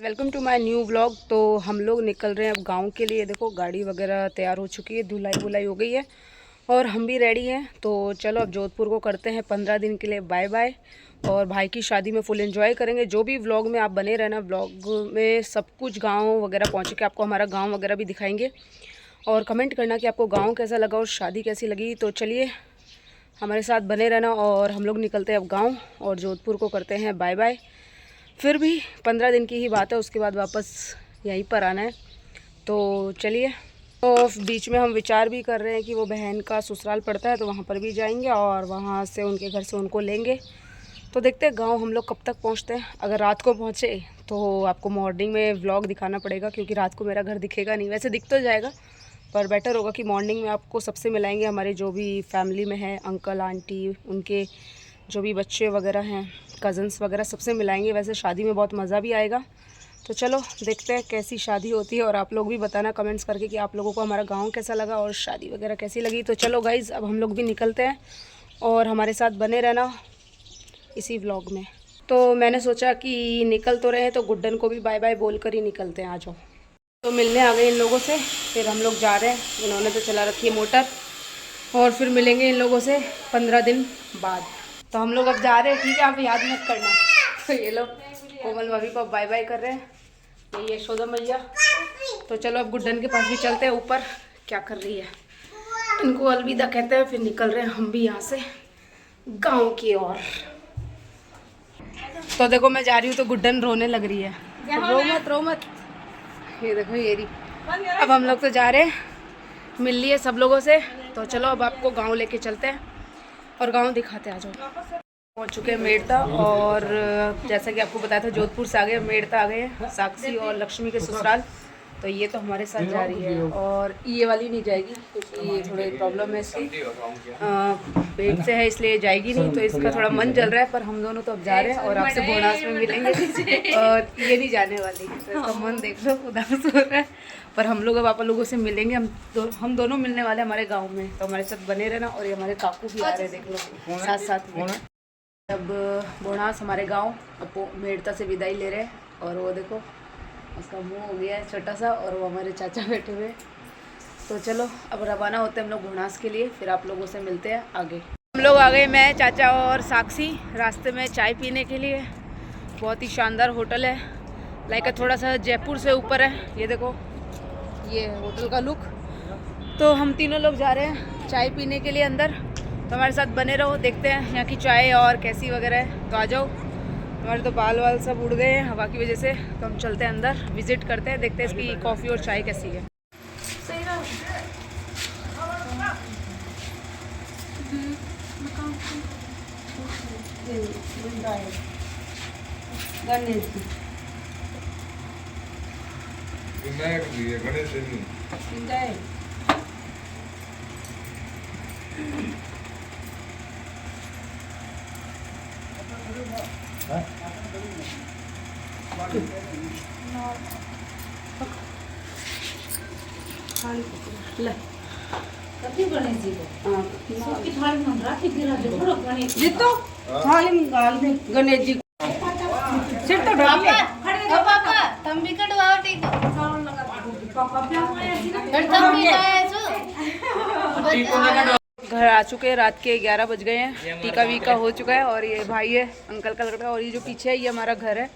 Welcome to my new vlog. तो हम लोग निकल रहे हैं अब गांव के लिए। देखो गाड़ी वगैरह तैयार हो चुकी है, धुलाई वुलाई हो गई है और हम भी रेडी हैं। तो चलो अब जोधपुर को करते हैं 15 दिन के लिए बाय बाय। और भाई की शादी में फुल एंजॉय करेंगे। जो भी व्लॉग में आप बने रहना, व्लॉग में सब कुछ गाँव वगैरह पहुँच के आपको हमारा गाँव वगैरह भी दिखाएँगे। और कमेंट करना कि आपको गाँव कैसा लगा और शादी कैसी लगी। तो चलिए हमारे साथ बने रहना और हम लोग निकलते हैं अब गाँव और जोधपुर को करते हैं बाय बाय। फिर भी 15 दिन की ही बात है, उसके बाद वापस यहीं पर आना है। तो चलिए, तो बीच में हम विचार भी कर रहे हैं कि वो बहन का ससुराल पड़ता है तो वहाँ पर भी जाएंगे और वहाँ से उनके घर से उनको लेंगे। तो देखते हैं गांव हम लोग कब तक पहुँचते हैं। अगर रात को पहुँचे तो आपको मॉर्निंग में व्लॉग दिखाना पड़ेगा, क्योंकि रात को मेरा घर दिखेगा नहीं। वैसे दिख तो जाएगा पर बेटर होगा कि मॉर्निंग में आपको सबसे मिलाएंगे, हमारे जो भी फैमिली में है, अंकल आंटी, उनके जो भी बच्चे वगैरह हैं, कज़न्स वगैरह, सबसे मिलाएंगे। वैसे शादी में बहुत मज़ा भी आएगा। तो चलो देखते हैं कैसी शादी होती है और आप लोग भी बताना कमेंट्स करके कि आप लोगों को हमारा गांव कैसा लगा और शादी वगैरह कैसी लगी। तो चलो गाइज़, अब हम लोग भी निकलते हैं और हमारे साथ बने रहना इसी व्लॉग में। तो मैंने सोचा कि निकल तो रहे हैं तो गुड्डन को भी बाय बाय बोल कर ही निकलते हैं। आ जाओ। तो मिलने आ गए इन लोगों से, फिर हम लोग जा रहे हैं। इन्होंने तो चला रखी है मोटर और फिर मिलेंगे इन लोगों से 15 दिन बाद। तो हम लोग अब जा रहे हैं, ठीक है, आप याद मत करना। तो ये लोग कोमल भाभी को बाय बाय कर रहे हैं, ये यशोदा मैया। तो चलो अब गुड्डन के पास भी चलते हैं, ऊपर क्या कर रही है। इनको अलविदा कहते हैं, फिर निकल रहे हैं हम भी यहाँ से गांव की ओर। तो देखो मैं जा रही हूँ तो गुड्डन रोने लग रही है। तो रो मत रो मत। ये देखो ये रही। अब हम लोग तो जा रहे हैं, मिल लिए सब लोगों से। तो चलो अब आपको गांव लेके चलते हैं और गांव दिखाते आ जाओ। पहुंच चुके हैं मेड़ता और जैसा कि आपको बताया था जोधपुर से आ गए, मेड़ता आ गए हैं, साक्षी और लक्ष्मी के ससुराल। तो ये तो हमारे साथ जा रही है और ये वाली नहीं जाएगी क्योंकि ये थोड़ी प्रॉब्लम है इसकी, पेट से है, इसलिए जाएगी नहीं। तो इसका थोड़ा मन जल रहा है, पर हम दोनों तो अब जा रहे हैं और आपसे बोनास में मिलेंगे। और ये नहीं जाने वाली, तो इसका मन देख लो उदास हो रहा है। पर हम लोग अब आप लोगों से मिलेंगे, हम दोनों मिलने वाले हमारे गाँव में। तो हमारे साथ बने रहना। और ये हमारे काकू भी आ रहे हैं, देख लो साथ साथ में। अब बोनास हमारे गांव अब मेड़ता से विदाई ले रहे हैं और वो देखो उसका मुंह हो गया है छोटा सा और वो हमारे चाचा बैठे हुए। तो चलो अब रवाना होते हैं हम लोग बोनास के लिए, फिर आप लोगों से मिलते हैं आगे। हम लोग आ गए, मैं, चाचा और साक्षी, रास्ते में चाय पीने के लिए। बहुत ही शानदार होटल है, लाइक थोड़ा सा जयपुर से ऊपर है। ये देखो ये होटल का लुक। तो हम तीनों लोग जा रहे हैं चाय पीने के लिए अंदर। तो हमारे साथ बने रहो, देखते हैं यहाँ की चाय और कैसी वगैरह है। तो आ जाओ। हमारे तो बाल वाल सब उड़ गए हैं हवा की वजह से। तो हम चलते हैं अंदर, विजिट करते हैं, देखते हैं इसकी कॉफ़ी और चाय कैसी है। गणेश जी सिर तो तुम भी कटवाओ घर आ चुके हैं, रात के 11 बज गए हैं, टीका वीका हो चुका है। और ये भाई है अंकल का लड़का, और ये जो पीछे है ये हमारा घर है।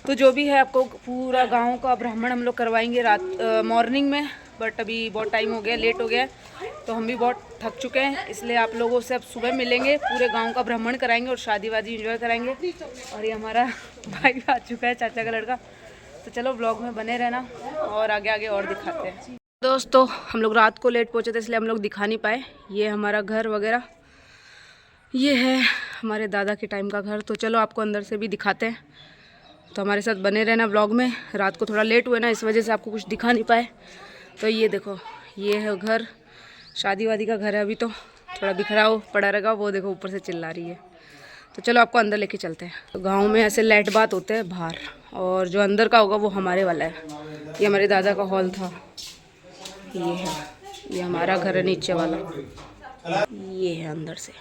तो जो भी है आपको पूरा गांव का भ्रमण हम लोग करवाएंगे रात मॉर्निंग में। बट अभी बहुत टाइम हो गया, लेट हो गया, तो हम भी बहुत थक चुके हैं, इसलिए आप लोगों से अब सुबह मिलेंगे, पूरे गांव का भ्रमण कराएंगे और शादी वादी एंजॉय कराएंगे। और ये हमारा भाई आ चुका है, चाचा का लड़का। तो चलो ब्लॉग में बने रहना और आगे आगे और दिखाते हैं। दोस्तों हम लोग रात को लेट पहुँचे थे, इसलिए हम लोग दिखा नहीं पाए। ये हमारा घर वगैरह, ये है हमारे दादा के टाइम का घर। तो चलो आपको अंदर से भी दिखाते हैं। तो हमारे साथ बने रहना ब्लॉग में। रात को थोड़ा लेट हुए ना, इस वजह से आपको कुछ दिखा नहीं पाए। तो ये देखो ये है घर, शादी वादी का घर है। अभी तो थोड़ा बिखराव पड़ा रहेगा, वो देखो ऊपर से चिल्ला रही है। तो चलो आपको अंदर लेके चलते हैं। तो गांव में ऐसे लाइट बात होते हैं बाहर, और जो अंदर का होगा वो हमारे वाला है। ये हमारे दादा का हॉल था, ये है, ये हमारा घर है नीचे वाला, ये है अंदर से।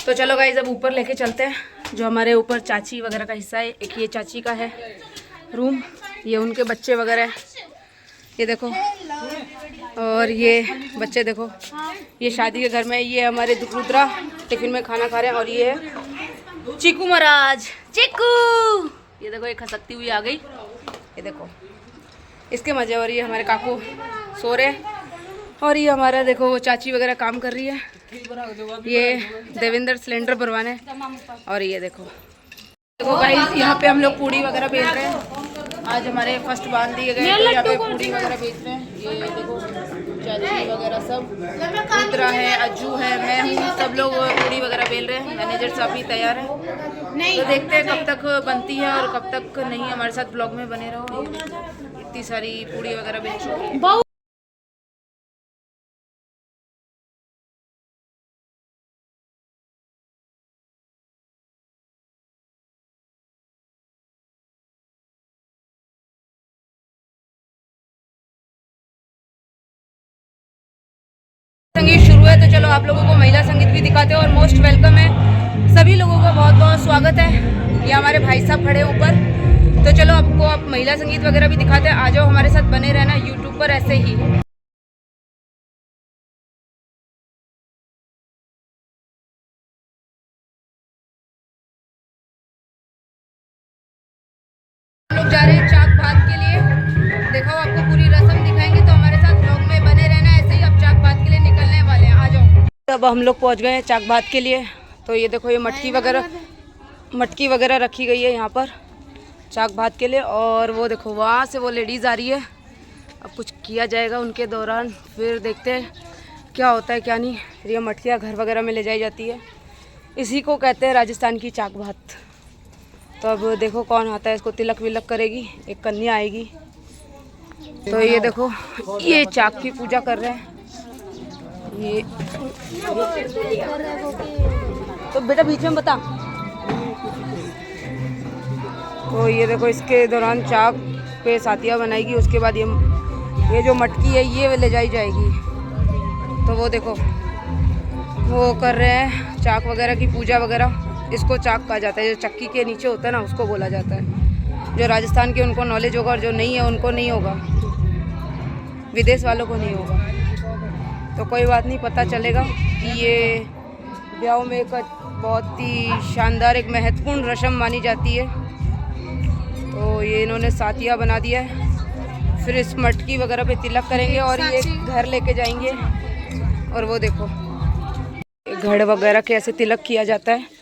तो चलो गाइस अब ऊपर लेके चलते हैं। जो हमारे ऊपर चाची वगैरह का हिस्सा है, एक ये चाची का है रूम, ये उनके बच्चे वगैरह हैं, ये देखो। और ये बच्चे देखो, ये शादी के घर में, ये हमारे रुद्रा टिफिन में खाना खा रहे हैं। और ये है चीकू महाराज, चीकू, ये देखो, ये खसकती हुई आ गई, ये देखो इसके मजे। और ये हमारे काकू सो रहे हैं। और ये हमारा देखो वो चाची वगैरह काम कर रही है, ये देवेंद्र सिलेंडर भरवाने। और ये देखो गाइस, यहाँ पे हम लोग पूड़ी वगैरह बेच रहे हैं। आज हमारे फर्स्ट बांध दिए गए, तो यहाँ पे पूड़ी वगैरह बेच रहे हैं। ये देखो चाची वगैरह सब, रुद्रा है, अज्जू है, मैं हूँ, सब लोग पूड़ी वगैरह बेल रहे हैं। मैनेजर साहब भी तैयार है, तो देखते हैं कब तक बनती है और कब तक नहीं। हमारे साथ ब्लॉग में बने रहो। इतनी सारी पूड़ी वगैरह बेच चुकी है। संगीत शुरू है, तो चलो आप लोगों को महिला संगीत भी दिखाते हैं। और मोस्ट वेलकम है, सभी लोगों का बहुत बहुत स्वागत है। ये हमारे भाई साहब खड़े ऊपर, तो चलो आपको आप महिला संगीत वगैरह भी दिखाते हैं। आ जाओ, हमारे साथ बने रहना यूट्यूब पर ऐसे ही। लोग जा रहे हैं चाक भात के लिए, देखो आपको पूरी रस्म दिखाएंगे, तो हमारे साथ ब्लॉग में बने रहना ऐसे ही। अब चाक भात के लिए निकलने वाले हैं, आ जाओ। अब हम लोग पहुंच गए हैं चाक भात के लिए। तो ये देखो, ये मटकी वगैरह रखी गई है यहाँ पर चाक भात के लिए। और वो देखो वहाँ से वो लेडीज़ आ रही है, अब कुछ किया जाएगा उनके दौरान, फिर देखते हैं क्या होता है क्या नहीं। फिर ये मटकियाँ घर वगैरह में ले जाई जाती है, इसी को कहते हैं राजस्थान की चाक भात। तो अब देखो कौन आता है, इसको तिलक विलक करेगी, एक कन्या आएगी। तो ये देखो, ये चाक की पूजा कर रहे हैं ये। तो बेटा बीच में बता। तो ये देखो, इसके दौरान चाक पे सातिया बनाएगी, उसके बाद ये जो मटकी है ये ले जाई जाएगी। तो वो देखो वो कर रहे हैं चाक वगैरह की पूजा वगैरह। इसको चाक कहा जाता है, जो चक्की के नीचे होता है ना, उसको बोला जाता है। जो राजस्थान के उनको नॉलेज होगा, और जो नहीं है उनको नहीं होगा, विदेश वालों को नहीं होगा। तो कोई बात नहीं, पता चलेगा कि ये ब्याह में एक बहुत ही शानदार, एक महत्वपूर्ण रस्म मानी जाती है। तो ये इन्होंने सातिया बना दिया है, फिर इस मटकी वगैरह पे तिलक करेंगे और ये घर लेके जाएंगे। और वो देखो घड़ वगैरह के ऐसे तिलक किया जाता है।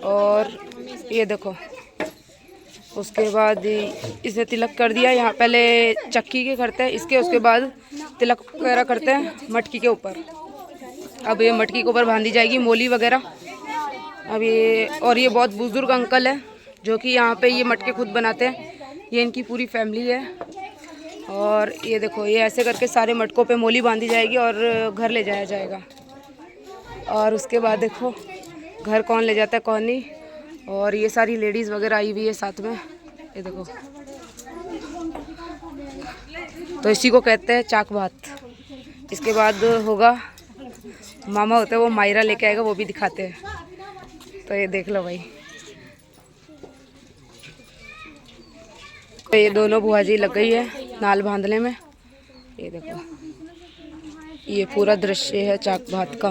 और ये देखो उसके बाद इसे तिलक कर दिया। यहाँ पहले चक्की के करते हैं इसके, उसके बाद तिलक वगैरह करते हैं मटकी के ऊपर। अब ये मटकी के ऊपर बांधी जाएगी मोली वगैरह। अब ये, और ये बहुत बुजुर्ग अंकल है जो कि यहाँ पे ये मटके खुद बनाते हैं, ये इनकी पूरी फैमिली है। और ये देखो, ये ऐसे करके सारे मटकों पे मोली बांधी जाएगी और घर ले जाया जाएगा। और उसके बाद देखो घर कौन ले जाता है कौन नहीं। और ये सारी लेडीज़ वगैरह आई हुई है साथ में, ये देखो। तो इसी को कहते हैं चाक भात। इसके बाद होगा मामा होता है, वो मायरा लेके आएगा, वो भी दिखाते हैं। तो ये देख लो भाई, तो ये दोनों बुआ जी लग गई है नाल बांधने में। ये देखो, ये पूरा दृश्य है चाक भात का।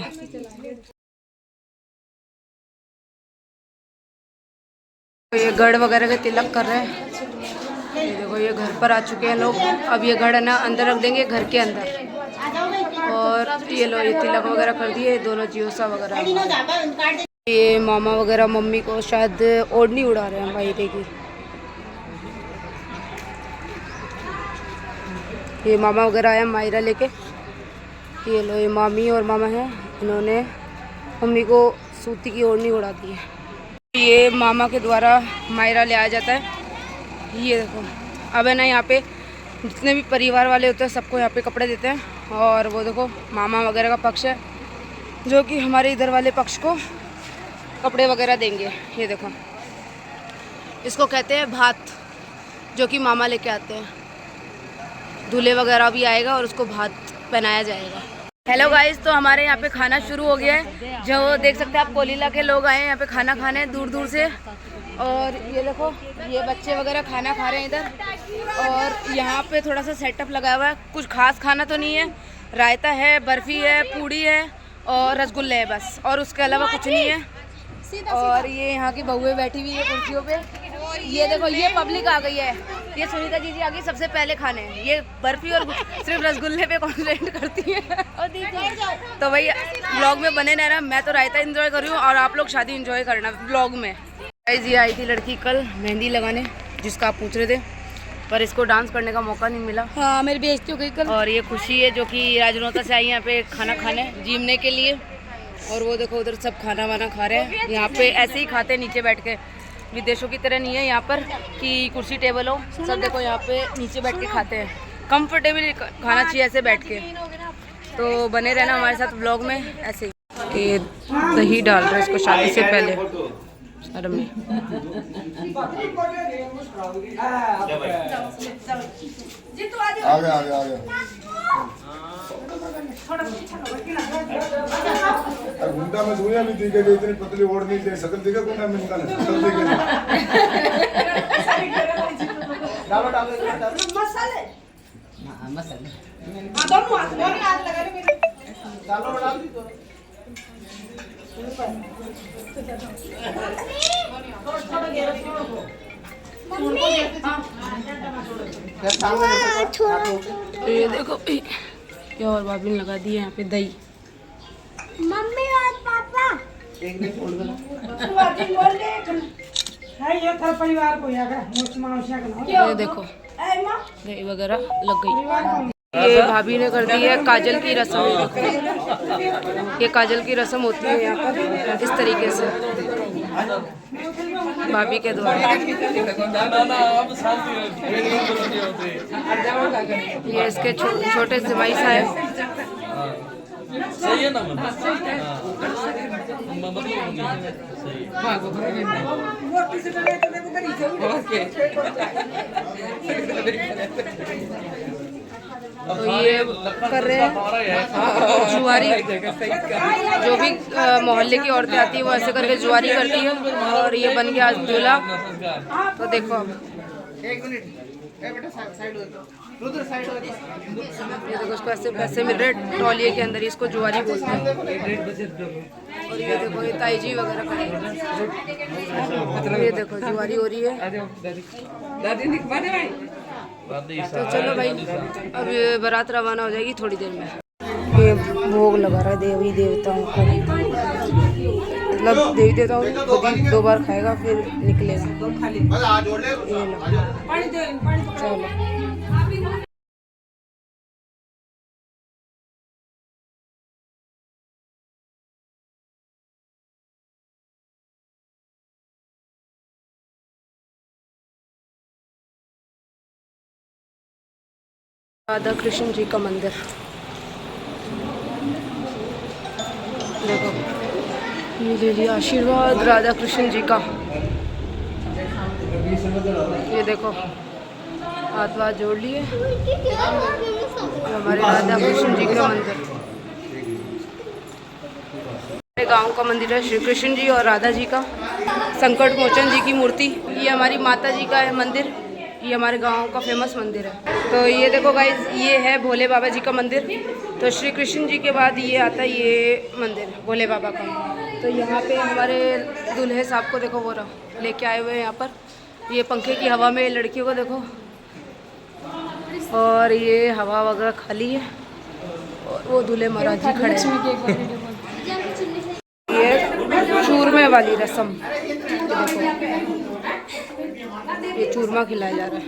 तो ये गढ़ वगैरह के तिलक कर रहे हैं। ये देखो, ये घर पर आ चुके हैं लोग। अब ये गढ़ ना अंदर रख देंगे, घर के अंदर। और ये लो, ये तिलक वगैरह कर दिए दोनों जियोसा वगैरह। ये मामा वगैरह मम्मी को शायद ओढ़नी उड़ा रहे हैं मायरे की। ये मामा वगैरह आया मायरा लेके। ये लो, ये मामी और मामा हैं, इन्होंने मम्मी को सूती की ओढ़नी उड़ा दी है। ये मामा के द्वारा मायरा ले आया जाता है। ये देखो, अब है ना यहाँ पे जितने भी परिवार वाले होते हैं सबको यहाँ पे कपड़े देते हैं। और वो देखो मामा वगैरह का पक्ष है जो कि हमारे इधर वाले पक्ष को कपड़े वगैरह देंगे। ये देखो, इसको कहते हैं भात, जो कि मामा लेके आते हैं। दूल्हे वगैरह भी आएगा और उसको भात पहनाया जाएगा। हेलो गाइस, तो हमारे यहाँ पे खाना शुरू हो गया है। जो देख सकते हैं आप, कोलिला के लोग आए हैं यहाँ पे खाना खाने दूर दूर से। और ये देखो, ये बच्चे वगैरह खाना खा रहे हैं इधर। और यहाँ पे थोड़ा सा सेटअप लगा हुआ है। कुछ खास खाना तो नहीं है, रायता है, बर्फ़ी है, पूड़ी है और रसगुल्ले है बस, और उसके अलावा कुछ नहीं है। और ये यहाँ की बहुएं बैठी हुई है कुर्सियों पे। ये देखो, ये पब्लिक आ गई है। ये सुनीता जी आ गई सबसे पहले खाने। ये बर्फ़ी और सिर्फ रसगुल्ले पे कॉन्सेंट्रेट करती है। तो भाई व्लॉग में बने रहना। मैं तो रायता एंजॉय कर रही हूँ और आप लोग शादी एंजॉय करना व्लॉग में। गाइस, ये आई थी लड़की कल मेहंदी लगाने, जिसका आप पूछ रहे थे, पर इसको डांस करने का मौका नहीं मिला। हाँ, मेरी बेइज्जती हो गई कल। और ये खुशी है जो कि राजनौता से आई यहाँ पे खाना खाने, जीमने के लिए। और वो देखो उधर सब खाना वाना खा रहे हैं। यहाँ पे ऐसे ही खाते हैं नीचे बैठ के, विदेशों की तरह नहीं है यहाँ पर कि कुर्सी टेबल हो। सब देखो यहाँ पे नीचे बैठ के खाते हैं। कंफर्टेबल खाना चाहिए ऐसे बैठ के। तो बने रहना हमारे साथ ब्लॉग में ऐसे ही। ये दही डाल रहे हैं इसको शादी से पहले शर्म में। गुंडा में दुनिया भी दिखे, इतनी पतली ओढ़ नहीं दे सकल दिखे गुंडा में निकाले सकल दिखे। मसाले मसाले दोनों हाथ लगा लो मेरे। डालो डाल दी तो ये देखो क्या, और भाभी ने लगा दी है यहाँ पे दही। मम्मी और पापा एक नहीं बोल है ये घर परिवार को ये देखो दही वगैरह लग गई। ये भाभी ने कर दी है काजल की रस्म। ये काजल की रस्म होती है यहाँ पर इस तरीके से भाभी के द्वारा। ये इसके छोटे से भाई साहब। सही है ना तो ये कर रहे हैं जुआरी। जो भी मोहल्ले की औरतें आती है वो ऐसे करके जुआरी करती है। और ये बन गया आज दूल्हा। तो देखो अब ये देखो, उसको ऐसे पैसे मिल रहे ट्रॉली के अंदर, इसको जुआरी बोलते हैं। और ये देखो, ये ताई जी वगैरह खड़ी है। ये देखो जुआरी हो रही है। तो चलो भाई, अब ये बारात रवाना हो जाएगी थोड़ी देर में। ये भोग लगा रहा है देवी देवताओं को, मतलब देवी देवताओं को खुद ही 2 बार खाएगा फिर निकलेगा। चलो राधा कृष्ण जी का मंदिर देखो। ये ले लिया आशीर्वाद राधा कृष्ण जी का। ये देखो हाथ वाथ जोड़ लिए। हमारे राधा कृष्ण जी का मंदिर, हमारे गांव का मंदिर है श्री कृष्ण जी और राधा जी का। संकट मोचन जी की मूर्ति। ये हमारी माता जी का है मंदिर। ये हमारे गांव का फेमस मंदिर है। तो ये देखो गाइज, ये है भोले बाबा जी का मंदिर। तो श्री कृष्ण जी के बाद ये आता है ये मंदिर भोले बाबा का। तो यहाँ पे हमारे दूल्हे साहब को देखो, वो रहा लेके आए हुए हैं यहाँ पर। ये पंखे की हवा में लड़कियों को देखो। और ये हवा वगैरह खाली है। और वो दूल्हे महाराज जी खड़े हैं। ये चूरमे वाली रस्म, ये चूरमा खिलाया जा रहा है।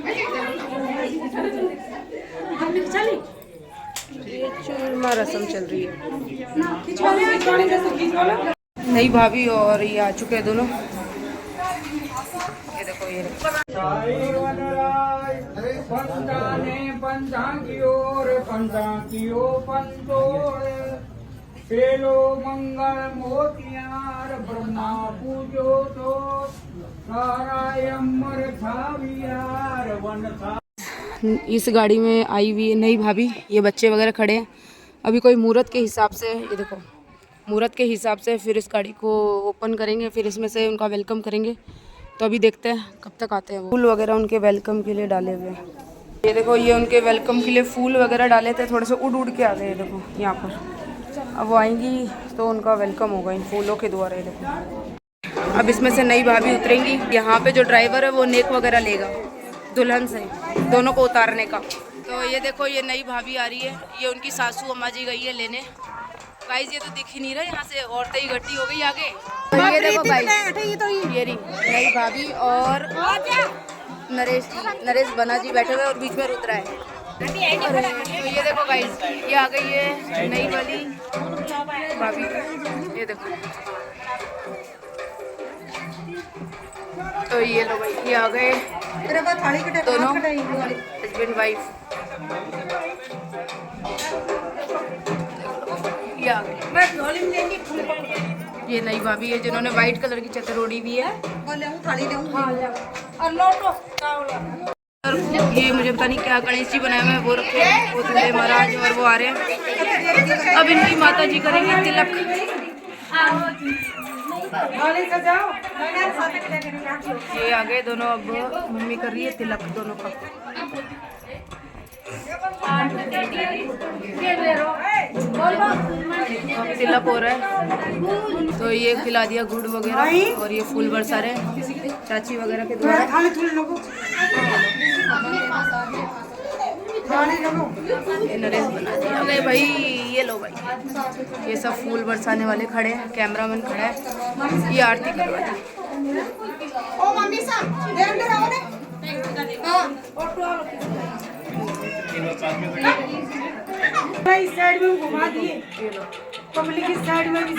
ये चूरमा रस्म चल रही है। नहीं भाभी और ये आ चुके हैं दोनों। ये देखो, ये पेलो मंगल मोतियार ब्रह्मा पूजो तो इस गाड़ी में आई हुई है नई भाभी। ये बच्चे वगैरह खड़े हैं अभी कोई मुहूर्त के हिसाब से, ये देखो मुहूर्त के हिसाब से फिर इस गाड़ी को ओपन करेंगे, फिर इसमें से उनका वेलकम करेंगे। तो अभी देखते हैं कब तक आते हैं। फूल वगैरह उनके वेलकम के लिए डाले हुए हैं। ये देखो ये उनके वेलकम के लिए फूल वगैरह डाले थे, थोड़े से उड़ के आ गए। देखो यहाँ पर अब वो आएंगी तो उनका वेलकम होगा इन फूलों के द्वारा। ये देखो अब इसमें से नई भाभी उतरेंगी। यहाँ पे जो ड्राइवर है वो नेक वगैरह लेगा दुल्हन से दोनों को उतारने का। तो ये देखो ये नई भाभी आ रही है, ये उनकी सासू अम्मा जी गई है लेने। गाइस ये तो दिख ही नहीं रहा, यहाँ से औरतें ही इकट्ठी हो गई आगे। तो ये देखो गाइस ये रही नई भाभी और नरेश बना जी बैठे हुए और बीच में रुद्रा है। तो ये देखो गाइस ये आ गई है नई वाली भाभी, ये देखो। तो ये लो भाई ये आ गए दोनों हस्बैंड वाइफ। ये आ गए, ये नई भाभी है जिन्होंने व्हाइट कलर की चद्दर ओढ़ी हुई है। और ये मुझे पता नहीं क्या गणेश जी बनाए हुए हैं, वो रखे हैं, वो दूल्हे महाराज और वो आ रहे हैं। अब इनकी माता जी करेंगे तिलक। ये आ गए दोनों, अब मम्मी कर रही है तिलक दोनों का। तिलक हो रहा है तो ये खिला दिया गुड़ वगैरह और ये फूल बरसा रहे चाची वगैरह के द्वारा। ये नरेश बना दिया। अरे भाई ये लो भाई ये सब फूल बरसाने वाले खड़े हैं, कैमरामैन खड़ा है, ये आरती करवा दी। साइड में घुमा दिए, पब्लिक की साइड में भी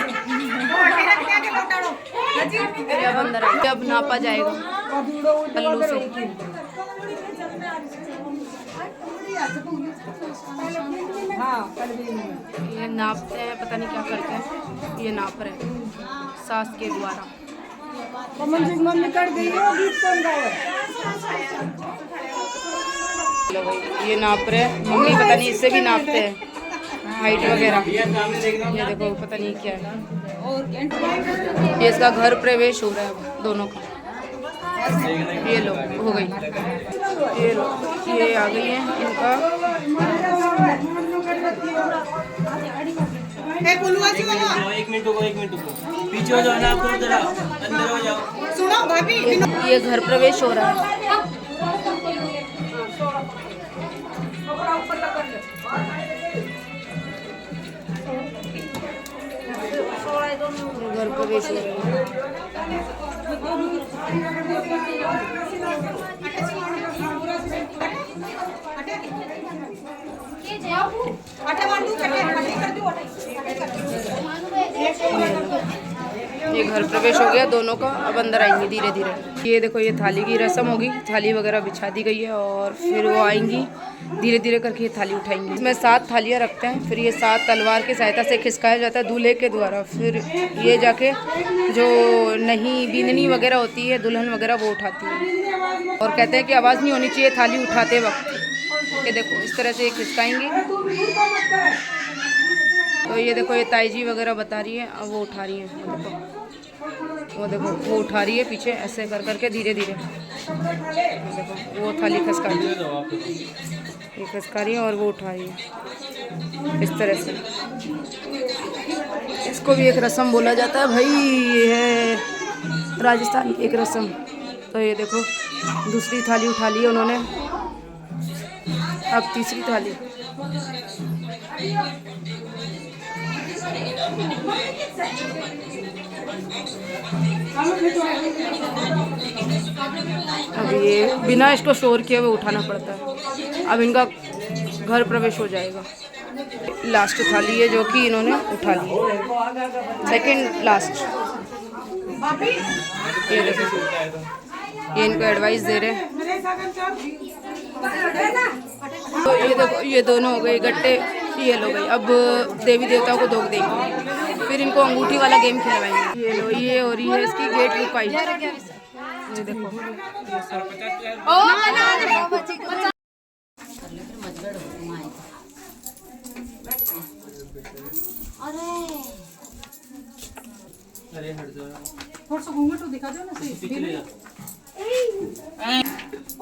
अब अंदर आए, अब नापा जाएगा पल्लू से। ये नापते हैं, पता नहीं क्या करते हैं, ये नाप रहे हैं सास के द्वारा। ये नाप रहे हैं मम्मी, पता नहीं इससे भी नापते हैं हाइट वगैरह। ये देखो पता नहीं क्या है। ये इसका घर प्रवेश हो रहा है अब दोनों का। ये लो हो गई, ये लो ये आ गई है इनका। एक मिनट को पीछे हो जाओ ना, आप जरा अंदर हो जाओ। सुनो भाभी, ये घर प्रवेश हो रहा है। घर प्रवेश हो रहा है। ये घर प्रवेश हो गया दोनों का, अब अंदर आएंगी धीरे धीरे। ये देखो ये थाली की रस्म होगी, थाली वगैरह बिछा दी गई है और फिर वो आएंगी धीरे धीरे करके ये थाली उठाएंगी। इसमें 7 थालियाँ रखते हैं, फिर ये 7 तलवार की सहायता से खिसकाया जाता है दूल्हे के द्वारा। फिर ये जाके जो नहीं बीननी वगैरह होती है दुल्हन वगैरह वो उठाती है और कहते हैं कि आवाज़ नहीं होनी चाहिए थाली उठाते वक्त। ये देखो इस तरह से ये खिसकाएंगी। तो ये देखो ये ताई जी वगैरह बता रही है, अब वो उठा रही है। वो देखो वो उठा रही है पीछे ऐसे कर करके धीरे धीरे। देखो वो थाली खिसका रही है, ये खिसका रही है और वो उठा रही है इस तरह से। इसको भी एक रस्म बोला जाता है भाई, ये है राजस्थान की एक रस्म। तो ये देखो दूसरी थाली उठा ली है उन्होंने, अब तीसरी थाली। अब ये बिना इसको शोर किए हुए उठाना पड़ता है। अब इनका घर प्रवेश हो जाएगा। लास्ट थाली है जो कि इन्होंने उठा ली, सेकंड लास्ट। ये देखो ये इनको एडवाइस दे रहे हैं। तो ये देखो ये दोनों हो गए गट्टे, ये लो गई। अब देवी देवताओं को दोग देंगे, फिर इनको अंगूठी वाला गेम खिलवाएंगे। ये लो ये हो रही है इसकी गेट रुकाई। ये देखो अरे हट जाओ थोड़ा सा घूंघट तो दिखा दो ना सही पीछे ले जा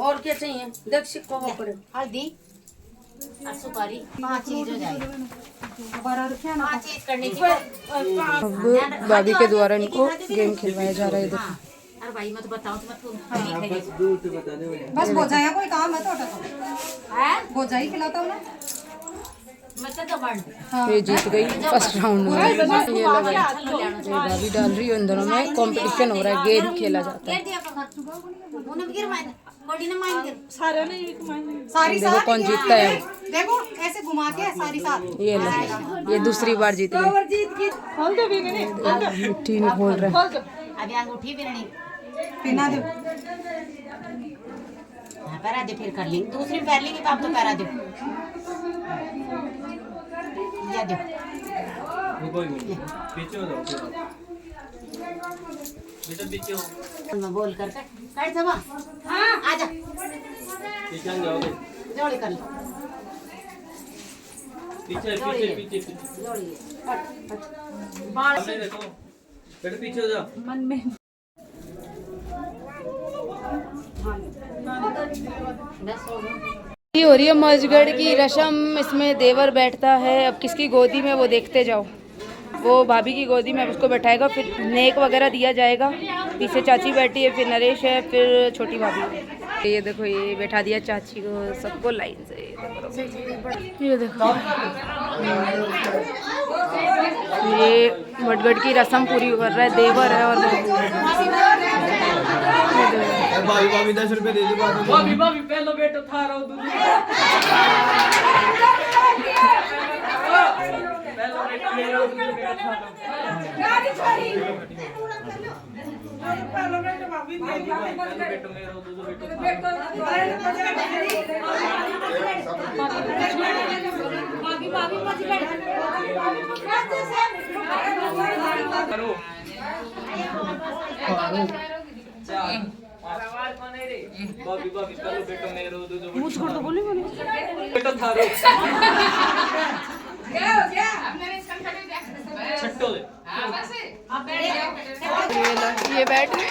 और क्या चाहिए? देख सिक्का वो पड़े। हल्दी और सुपारी 5 चीज हो जाए। दोबारा रखिए ना 5 चीज करनी थी। अब भाभी के द्वारा इनको गेम खिलवाया जा रहा है। देखो अरे भाई मत बताओ तो मत बस दूर से बता दे बस हो जाएगा कोई काम है तो है हो जाए खिलाता हूँ ना मतलब तो बंद ये जीत गई फर्स्ट राउंड में। ये लगा ये भाभी डाल रही है। इन दोनों में कंपटीशन हो रहा है, गेम खेला जाता है। गिर दिया पर उन्हें गिर मार बॉडी ने मार गिर सारी देखो कौन जीतता है। देखो ऐसे घुमा के सारी साथ ये लो, ये दूसरी बार जीत गई। मिट्टी नहीं खोल रहे। अभी अंगूठी भी नहीं पिना दो पैरा दे फिर कर लेंगे दूसरी पैर लेंगे तो आप तो पैरा दो या दो कोई नहीं पीछे हो जाओ बेटा पीछे हो मैं बोल करके काट दबा हाँ आजा पीछे जाओगे जोड़ी कर लो पीछे पीछे पीछे जोड़ी बाल से देखो बेटा पीछे हो जाओ ये हो रही है मजगढ़ की रस्म। इसमें देवर बैठता है। अब किसकी गोदी में वो देखते जाओ। वो भाभी की गोदी में उसको बैठाएगा, फिर नेक वगैरह दिया जाएगा। पीछे चाची बैठी है, फिर नरेश है, फिर छोटी भाभी। ये देखो ये बैठा दिया चाची को सबको लाइन से। ये देखो ये मटगढ़ की रस्म पूरी कर रहा है देवर है और भाभी भाभी 10 रुपए दे दो भाभी भाभी पहले बेटा था रहा हूं भाभी भाभी पहले बेटा मेरा मुझ को तो बोली बेटा था रो छट्टो दे ये बैठ गए।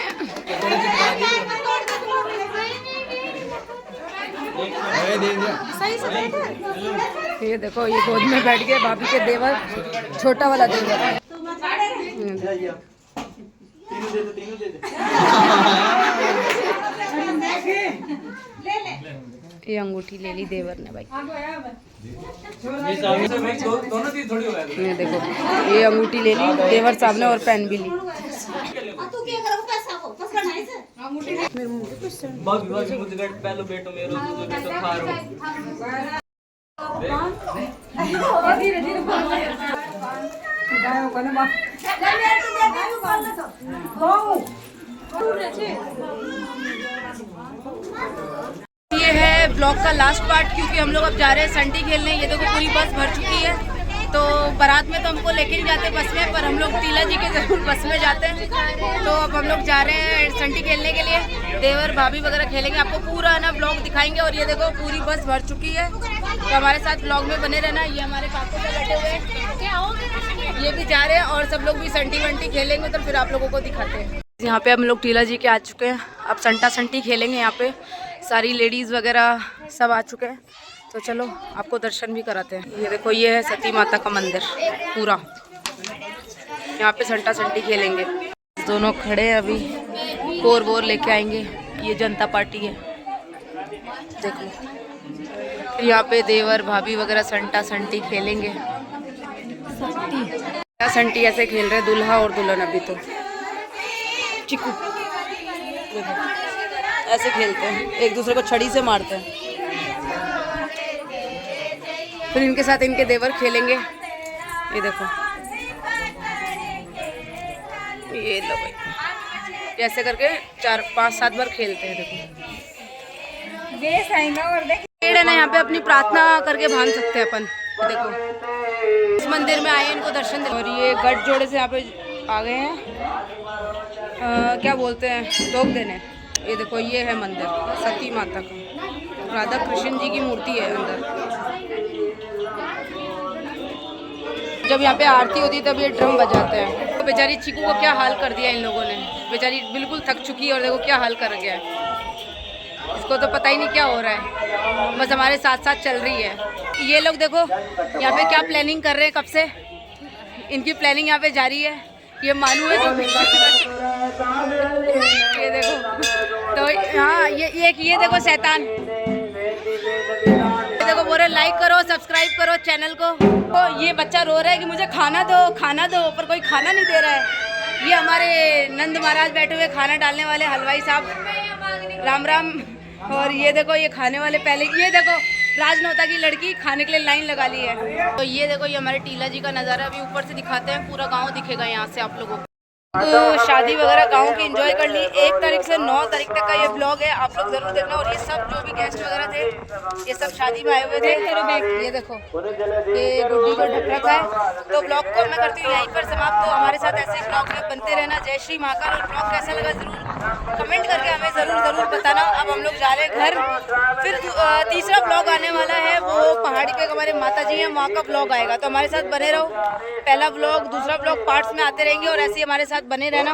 ये देखो ये गोद में बैठ गए भाभी के देवर, छोटा वाला देवर। तीनों दे दे ये अंगूठी ले ली देवर ने भाई। ये सामने से भाई दोनों चीज थोड़ी हो गया ये देखो ये अंगूठी ले ली देवर साहब ने और पेन भी ली। तू क्या करोगे पैसा को बस करना है इसे भाभी भाभी मुझे पहले बेटा मेरा दूसरा बेटा था रो धीरे धीरे ये है ब्लॉग का लास्ट पार्ट, क्योंकि हम लोग अब जा रहे हैं संटी खेलने। ये देखो पूरी बस भर चुकी है। तो बारात में तो हमको लेके नहीं जाते बस में, पर हम लोग टीला जी के जरूर बस में जाते हैं। तो अब हम लोग जा रहे हैं संटी खेलने के लिए। देवर भाभी वगैरह खेलेंगे, आपको पूरा ना ब्लॉग दिखाएंगे। और ये देखो पूरी बस भर चुकी है, तो हमारे साथ ब्लॉग में बने रहना। ये हमारे काकू से बैठे हुए हैं, ये भी जा रहे हैं और सब लोग भी संटी वंटी खेलेंगे, तो फिर आप लोगों को दिखाते हैं। यहाँ पे हम लोग टीला जी के आ चुके हैं। अब संटा संटी खेलेंगे। यहाँ पे सारी लेडीज़ वगैरह सब आ चुके हैं, तो चलो आपको दर्शन भी कराते हैं। ये देखो ये है सती माता का मंदिर पूरा। यहाँ पे संटा संटी खेलेंगे। दोनों खड़े हैं, अभी कोर वोर लेके आएंगे। ये जनता पार्टी है देखो। फिर यहाँ पे देवर भाभी वगैरह संटा संटी खेलेंगे। संटी ऐसे खेल रहे दूल्हा और दुल्हन। अभी तो चिकू ऐसे खेलते हैं, एक दूसरे को छड़ी से मारते हैं। फिर इनके साथ इनके देवर खेलेंगे। ये देखो ये लो भाई, ऐसे करके 4, 5, 7 बार खेलते हैं। देखो पेड़ है ना, यहाँ पे अपनी प्रार्थना करके बांध सकते हैं अपन। देखो इस मंदिर में आए, इनको दर्शन दे। और ये गठ जोड़े से यहाँ पे आ गए हैं, क्या बोलते हैं, टोक देने। ये देखो ये है मंदिर सती माता का, राधा कृष्ण जी की मूर्ति है अंदर। जब यहाँ पे आरती होती है तब ये ड्रम बजाते हैं। तो बेचारी चीकू को क्या हाल कर दिया इन लोगों ने, बेचारी बिल्कुल थक चुकी है और देखो क्या हाल कर गया है। इसको तो पता ही नहीं क्या हो रहा है, बस हमारे साथ साथ चल रही है। ये लोग देखो यहाँ पे क्या प्लानिंग कर रहे हैं, कब से इनकी प्लानिंग यहाँ पे जारी है। ये मानू है जो ये देखो, तो हाँ ये देखो शैतान, ये देखो बोल रहे लाइक करो सब्सक्राइब करो चैनल को। तो ये बच्चा रो रहा है कि मुझे खाना दो, पर कोई खाना नहीं दे रहा है। ये हमारे नंद महाराज बैठे हुए खाना डालने वाले हलवाई साहब, राम राम। और ये देखो ये खाने वाले, पहले ये देखो राजनौता की लड़की खाने के लिए लाइन लगा ली है। तो ये देखो ये हमारे टीला जी का नज़ारा अभी ऊपर से दिखाते हैं, पूरा गांव दिखेगा यहाँ से आप लोगों को। तो शादी वगैरह गांव की एंजॉय कर ली। 1 तारीख से 9 तारीख तक का ये ब्लॉग है, आप लोग जरूर देखना। और ये सब जो भी गेस्ट वगैरह थे ये सब शादी में आए हुए थे। ये देखो ये गुड्डी को ढक रखा है। तो ब्लॉग को मैं करती हूँ यहीं पर समाप्त। तो हमारे साथ ऐसे ही ब्लॉग में बनते रहना। जय श्री महाकाल। और ब्लॉग कैसा लगा जरूर कमेंट करके हमें ज़रूर बताना। अब हम लोग जा रहे हैं घर। फिर तीसरा ब्लॉग आने वाला है, वो पहाड़ी पे हमारे माता जी हैं, वहाँ का ब्लॉग आएगा। तो हमारे साथ बने रहो। पहला ब्लॉग दूसरा ब्लॉग पार्ट्स में आते रहेंगे और ऐसे ही हमारे साथ बने रहना।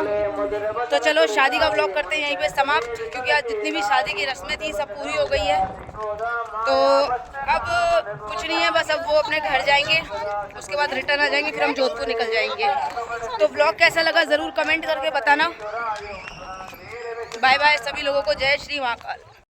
तो चलो शादी का ब्लॉग करते हैं यहीं पे समाप्त, क्योंकि आज जितनी भी शादी की रस्में थी सब पूरी हो गई है। तो अब कुछ नहीं है, बस अब वो अपने घर जाएंगे, उसके बाद रिटर्न आ जाएंगे, फिर हम जोधपुर निकल जाएंगे। तो ब्लॉग कैसा लगा ज़रूर कमेंट करके बताना। बाय बाय सभी लोगों को। जय श्री महाकाल।